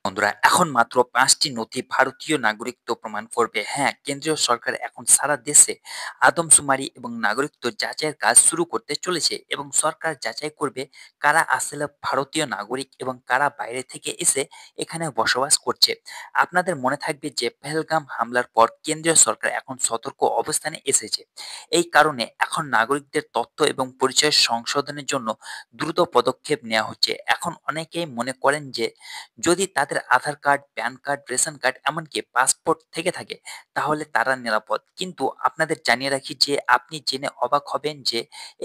বন্ধুরা এখন মাত্র ৫টি নথি ভারতীয় নাগরিকত্ব প্রমাণ করবে। হ্যাঁ, কেন্দ্রীয় সরকার এখন সারা দেশে আদমশুমারি এবং নাগরিকত্ব যাচাইয়ের কাজ শুরু করতে চলেছে এবং সরকার যাচাই করবে কারা আসলে ভারতীয় নাগরিক এবং কারা বাইরে থেকে এসে এখানে বসবাস করছে। আপনাদের মনে থাকবে যে পেহেলগাম হামলার পর কেন্দ্রীয় সরকার এখন সতর্ক অবস্থানে এসেছে। এই কারণে এখন নাগরিকদের তথ্য এবং পরিচয় সংশোধনের জন্য দ্রুত পদক্ষেপ নেওয়া হচ্ছে। এখন অনেকেই মনে করেন যে যদি তাদের Aadhaar card, PAN card, ration card এমনকি পাসপোর্ট থেকে থাকে তাহলে তারা নিরাপদ। কিন্তু আপনাদের জানিয়ে রাখি যে আপনি জেনে অবাক হবেন যে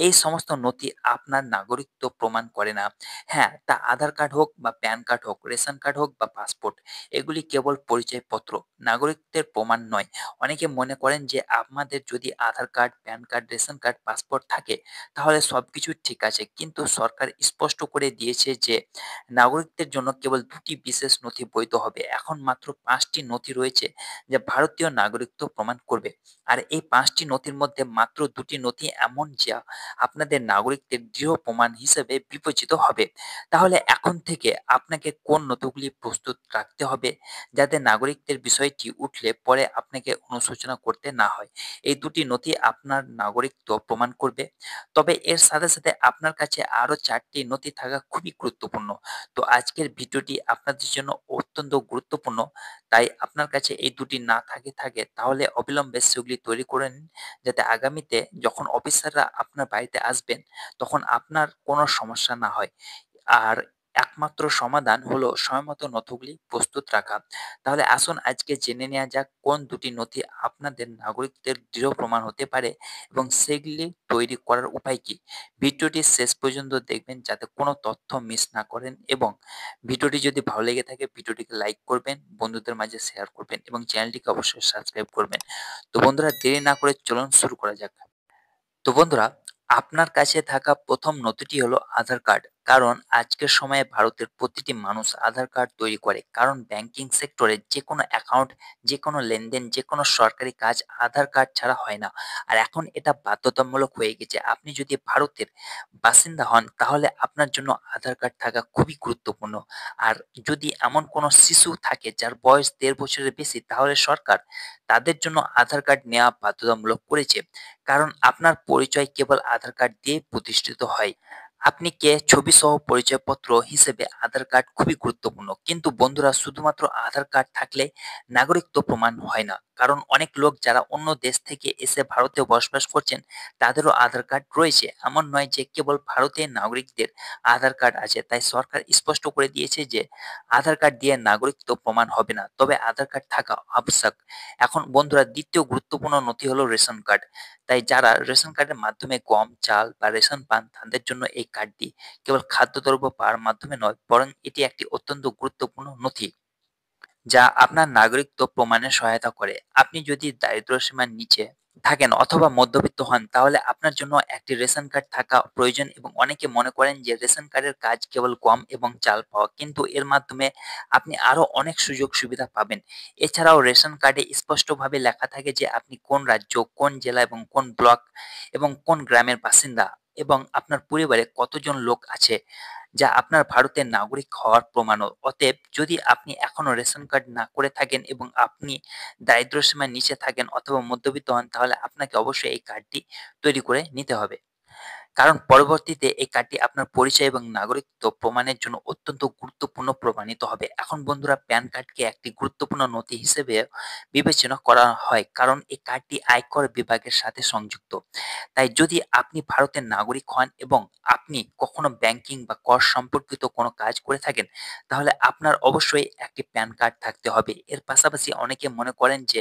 এই সমস্ত নথি আপনার নাগরিকত্ব প্রমাণ করে না। হ্যাঁ, তা আধার কার্ড হোক বা প্যান কার্ড হোক, রেশন কার্ড হোক বা পাসপোর্ট, এগুলি কেবল পরিচয়পত্র, নাগরিকত্বের প্রমাণ নয়। অনেকে মনে করেন যে আমাদের যদি Aadhaar card, PAN card, ration card, passport থাকে তাহলে সবকিছু ঠিক আছে। কিন্তু সরকার স্পষ্ট করে দিয়েছে যে নাগরিকদের জন্য কেবল ২টি বিশেষ নথি বৈধ হবে। এখন মাত্র ৫টি নথি রয়েছে যা ভারতীয় নাগরিকত্ব প্রমাণ করবে। আর এই ৫টি নথির মধ্যে মাত্র ২টি নথি এমন যা আপনাদের নাগরিকদের দৃঢ় প্রমাণ হিসেবে বিবেচিত হবে। তাহলে এখন থেকে আপনাকে কোন নথিগুলি প্রস্তুত রাখতে হবে যাতে নাগরিকদের বিষয়টি উঠলে পরে আপনাকে অনুশোচনা করতে না হয়। এই ২টি নথি আপনার নাগরিকত্ব প্রমাণ করবে। তবে এর সাথে, সাথে আপনার কাছে আরো ৪টি নথি থাকা খুবই গুরুত্বপূর্ণ। তো আজকের ভিডিওটি আপনাদের জন্য অত্যন্ত গুরুত্বপূর্ণ। তাই আপনার কাছে এই ২টি না থাকে তাহলে অবিলম্বে সেগুলি তৈরি করে নিন যাতে আগামীতে যখন অফিসাররা আপনার বাড়িতে আসবেন তখন আপনার কোনো সমস্যা না হয়। আর একমাত্র সমাধান হলো সময়মতো নথিগুলি প্রস্তুত রাখা। তাহলে আসুন আজকে জেনে নেওয়া যাক কোন ২টি নথি আপনাদের নাগরিকদের দৃঢ় প্রমাণ হতে পারে এবং সেগুলি তৈরি করার উপায় কি। ভিডিওটি শেষ পর্যন্ত দেখবেন যাতে কোনো তথ্য মিস না করেন এবং ভিডিওটি যদি ভালো লেগে থাকে ভিডিওটিকে লাইক করবেন, বন্ধুদের মাঝে শেয়ার করবেন এবং চ্যানেলটিকে অবশ্যই সাবস্ক্রাইব করবেন। তো বন্ধুরা দেরি না করে চলুন শুরু করা যাক। তো বন্ধুরা আপনার কাছে থাকা প্রথম নথিটি হলো আধার কার্ড। কারণ আজকের সময়ে ভারতের প্রতিটি মানুষ আধার কার্ড তৈরি করে। কারণ ব্যাংকিং সেক্টরে যেকোনো অ্যাকাউন্ট, যেকোনো লেনদেন, যেকোনো সরকারি কাজ আধার কার্ড ছাড়া হয় না। আর এখন এটা বাধ্যতামূলক হয়ে গেছে। আপনি যদি ভারতের বাসিন্দা হন তাহলে আপনার জন্য আধার কার্ড থাকা খুবই গুরুত্বপূর্ণ। আর যদি এমন কোনো শিশু থাকে যার বয়স ১.৫ বছরের বেশি তাহলে সরকার তাদের জন্য আধার কার্ড নেওয়া বাধ্যতামূলক করেছে। কারণ আপনার পরিচয় কেবল আধার কার্ড দিয়ে প্রতিষ্ঠিত হয়। আপনি কে ছবি সহ পরিচয়পত্র হিসেবে আধার কার্ড খুবই গুরুত্বপূর্ণ। কিন্তু বন্ধুরা শুধুমাত্র আধার কার্ড থাকলে নাগরিকত্ব প্রমাণ হয় না। কারণ অনেক লোক যারা অন্য দেশ থেকে এসে ভারতে বসবাস করছেন তাদেরও আধার কার্ড রয়েছে। এমন নয় যে কেবল ভারতের নাগরিকদের আধার কার্ড আছে। তাই সরকার স্পষ্ট করে দিয়েছে যে আধার কার্ড দিয়ে নাগরিকত্ব প্রমাণ হবে না। তবে আধার কার্ড থাকা আবশ্যক। এখন বন্ধুরা দ্বিতীয় গুরুত্বপূর্ণ নথি হলো রেশন কার্ড। তাই যারা রেশন কার্ডের মাধ্যমে গম, চাল বা রেশন পান তাদের জন্য এই কার্ডটি কেবল খাদ্যদ্রব্য পাওয়ার মাধ্যমে নয় বরং এটি একটি অত্যন্ত গুরুত্বপূর্ণ নথি যা আপনার নাগরিকত্ব প্রমাণে সহায়তা করে। আপনি যদি দারিদ্র্যসীমার নিচে থাকেন অথবা মধ্যবিত্ত হন তাহলে আপনার জন্য একটি রেশন কার্ড থাকা প্রয়োজন এবং অনেকে মনে করেন যে রেশন কার্ডের কাজ কেবল গম এবং চাল পাওয়া, কিন্তু এর মাধ্যমে আপনি আরো অনেক সুযোগ সুবিধা পাবেন। এছাড়াও রেশন কার্ডে স্পষ্টভাবে লেখা থাকে যে আপনি কোন রাজ্য, কোন জেলা এবং কোন ব্লক এবং কোন গ্রামের বাসিন্দা এবং আপনার পরিবারে কতজন লোক আছে, যা আপনার ভারতের নাগরিক হওয়ার প্রমাণও। অতএব যদি আপনি এখনো রেশন কার্ড না করে থাকেন এবং আপনি দারিদ্র্যসীমার নিচে থাকেন অথবা মধ্যবিত্ত হন তাহলে আপনাকে অবশ্যই এই কার্ডটি তৈরি করে নিতে হবে। কারণ পরবর্তীতে এই কার্ডটি আপনার পরিচয় এবং নাগরিকত্ব প্রমাণের জন্য অত্যন্ত গুরুত্বপূর্ণ প্রমাণিত হবে। এখন বন্ধুরা প্যান কার্ডকে একটি গুরুত্বপূর্ণ নথি হিসেবে বিবেচনা করা হয় কারণ এই কার্ডটি আয়কর বিভাগের সাথে সংযুক্ত। তাই যদি আপনি ভারতের নাগরিক হন এবং আপনি কখনো ব্যাংকিং বা কর সম্পর্কিত কোনো কাজ করে থাকেন তাহলে আপনার অবশ্যই একটি প্যান কার্ড থাকতে হবে। এর পাশাপাশি অনেকে মনে করেন যে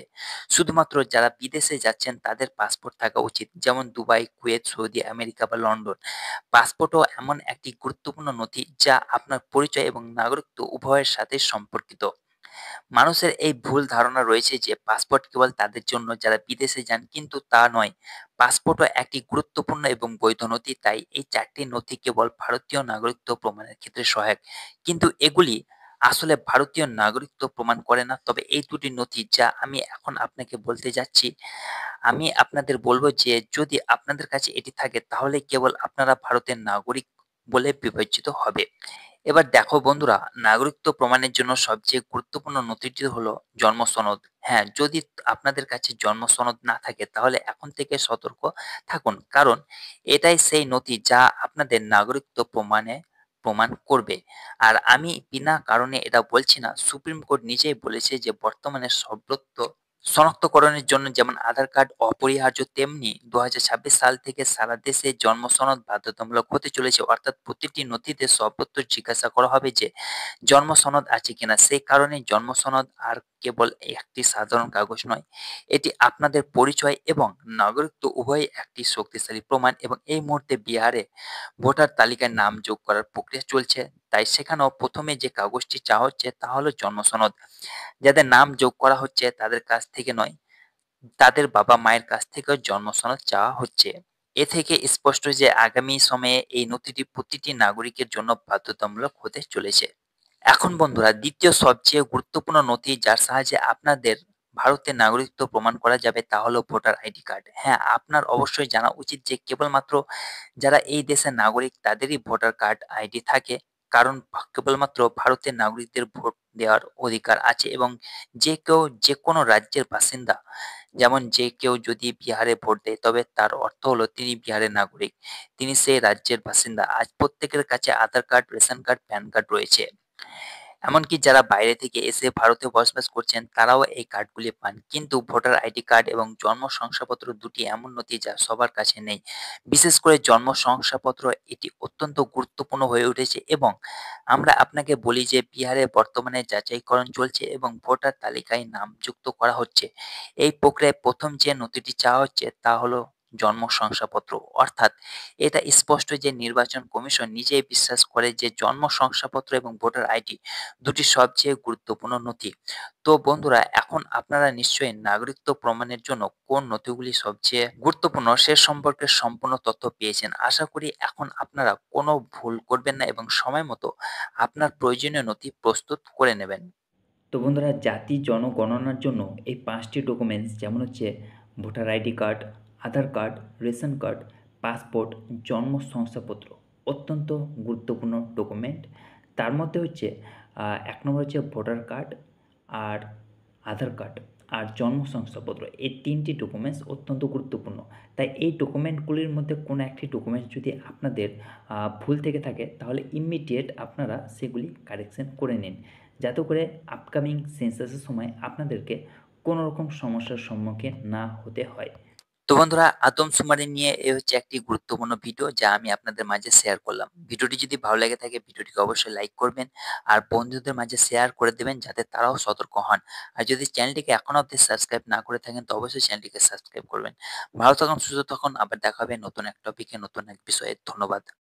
শুধুমাত্র যারা বিদেশে যাচ্ছেন তাদের পাসপোর্ট থাকা উচিত, যেমন দুবাই, কুয়েত, সৌদি আমেরিকা বা লন্ডন। পাসপোর্টও এমন একটি গুরুত্বপূর্ণ নথি যা আপনার পরিচয় এবং নাগরিকত্ব উভয়ের সাথে সম্পর্কিত। মানুষের এই ভুল ধারণা রয়েছে যে পাসপোর্ট কেবল তাদের জন্য যারা বিদেশে যান, কিন্তু তা নয়। পাসপোর্টও একটি গুরুত্বপূর্ণ এবং বৈধ নথি। তাই এই ৪টি নথি কেবল ভারতীয় নাগরিকত্ব প্রমাণের ক্ষেত্রে সহায়ক, কিন্তু এগুলি আসলে ভারতীয় নাগরিকত্ব প্রমাণ করে না। তবে এই ২টি নথি যা আমি এখন আপনাকে বলতে যাচ্ছি, আমি আপনাদের বলব যে যদি আপনাদের কাছে এটি থাকে তাহলে কেবল আপনারা ভারতের নাগরিক বলে বিবেচিত হবে। এবার দেখো বন্ধুরা, নাগরিকত্ব প্রমাণের জন্য সবচেয়ে গুরুত্বপূর্ণ নথিটি হলো জন্ম সনদ। হ্যাঁ, যদি আপনাদের কাছে জন্ম সনদ না থাকে তাহলে এখন থেকে সতর্ক থাকুন। কারণ এটাই সেই নথি যা আপনাদের নাগরিকত্ব প্রমাণ করবে। আর আমি বিনা কারণে এটা বলছি না। সুপ্রিম কোর্ট নিজেই বলেছে যে বর্তমানে সর্বত্র শনাক্তকরণের জন্য যেমন আধার কার্ড অপরিহার্য, তেমনি ২০২৬ সাল থেকে সারা দেশে জন্ম সনদ বাধ্যতামূলক হতে চলেছে। অর্থাৎ প্রতিটি নথিতে সর্বত্র জিজ্ঞাসা করা হবে যে জন্ম সনদ আছে কিনা। সেই কারণে জন্ম সনদ আর কেবল একটি সাধারণ কাগজ নয়, এটি আপনাদের পরিচয় এবং নাগরিকত্ব উভয়ই একটি শক্তিশালী প্রমাণ। এবং এই মুহূর্তে বিহারে ভোটার তালিকায় নাম যোগ করার প্রক্রিয়া চলছে, তাই সেখানেও প্রথমে যে কাগজটি চাওয়া হচ্ছে তা হলো জন্ম সনদ। যাদের নাম যোগ করা হচ্ছে তাদের কাছ থেকে নয়, তাদের বাবা-মায়ের কাছ থেকেও জন্ম সনদ চাওয়া হচ্ছে। এ থেকে স্পষ্ট যে আগামী সময়ে এই নথিটি প্রতিটি নাগরিকের জন্য বাধ্যতামূলক হতে চলেছে। এখন বন্ধুরা, দ্বিতীয় সবচেয়ে গুরুত্বপূর্ণ নথি যার সাহায্যে আপনাদের ভারতের নাগরিকত্ব প্রমাণ করা যাবে তা হলো ভোটার আইডি কার্ড। হ্যাঁ, আপনার অবশ্যই জানা উচিত যে কেবলমাত্র যারা এই দেশের নাগরিক তাদেরই ভোটার কার্ড আইডি থাকে। কারণ কেবলমাত্র ভারতের নাগরিকদের ভোট দেওয়ার অধিকার আছে এবং যে কেউ যেকোনো রাজ্যের বাসিন্দা, যেমন যে কেউ যদি বিহারে ভোট দেয় তবে তার অর্থ হলো তিনি বিহারের নাগরিক। তিনি সেই রাজ্যের বাসিন্দা। আজ প্রত্যেকের কাছে Aadhaar card, ration card, PAN card রয়েছে। এমনকি যারা বাইরে থেকে এসে ভারতে বসবাস করছেন তারাও এই কার্ডগুলি পান। কিন্তু ভোটার আইডি কার্ড এবং জন্ম শংসাপত্র দুটি এমন নথি যা সবার কাছে নেই। বিশেষ করে জন্ম শংসাপত্র, এটি অত্যন্ত গুরুত্বপূর্ণ হয়ে উঠেছে। এবং আমরা আপনাকে বলি যে বিহারে বর্তমানে যাচাইকরণ চলছে এবং ভোটার তালিকায় নাম যুক্ত করা হচ্ছে। এই প্রক্রিয়ায় প্রথম যে নথিটি চাওয়া হচ্ছে তা হলো জন্ম শংসাপত্র। অর্থাৎ এটা স্পষ্ট যে নির্বাচন কমিশন নিজেই বিশ্বাস করে যে জন্ম শংসাপত্র এবং ভোটার আইডি দুটি সবচেয়ে গুরুত্বপূর্ণ নথি। তো বন্ধুরা, এখন আপনারা নিশ্চয়ই নাগরিকত্ব প্রমাণের জন্য কোন নথিগুলি সবচেয়ে গুরুত্বপূর্ণ সে সম্পর্কে সম্পূর্ণ তথ্য পেয়েছেন। আশা করি এখন আপনারা কোনো ভুল করবেন না এবং সময় মতো আপনার প্রয়োজনীয় নথি প্রস্তুত করে নেবেন। তো বন্ধুরা, জাতি জনগণনার জন্য এই ৫টি ডকুমেন্টস যেমন হচ্ছে ভোটার আইডি কার্ড, আধার কার্ড, রেশন কার্ড, পাসপোর্ট, জন্ম শংসাপত্র অত্যন্ত গুরুত্বপূর্ণ ডকুমেন্ট। তার মধ্যে হচ্ছে ১ নম্বর হচ্ছে ভোটার কার্ড, আর আধার কার্ড, আর জন্ম শংসাপত্র। এই ৩টি ডকুমেন্টস অত্যন্ত গুরুত্বপূর্ণ। তাই এই ডকুমেন্টগুলির মধ্যে কোনো একটি ডকুমেন্টস যদি আপনাদের ভুল থেকে থাকে তাহলে ইমিডিয়েট আপনারা সেগুলি কারেকশন করে নিন, যাতে করে আপকামিং সেন্সাসের সময় আপনাদেরকে কোনো রকম সমস্যার সম্মুখীন না হতে হয়। তো বন্ধুরা, আদমশুমারি নিয়ে এ হচ্ছে একটি গুরুত্বপূর্ণ ভিডিও যা আমি আপনাদের মাঝে শেয়ার করলাম। ভিডিওটি যদি ভালো লেগে থাকে ভিডিওটিকে অবশ্যই লাইক করবেন আর বন্ধুদের মাঝে শেয়ার করে দেবেন যাতে তারাও সতর্ক হন। আর যদি চ্যানেলটিকে এখনো অবধি সাবস্ক্রাইব না করে থাকেন তো অবশ্যই চ্যানেলটিকে সাবস্ক্রাইব করবেন। ভালো থাকুন, সুস্থ থাকুন। আবার দেখা হবে নতুন এক টপিকে, নতুন এক বিষয়ে। ধন্যবাদ।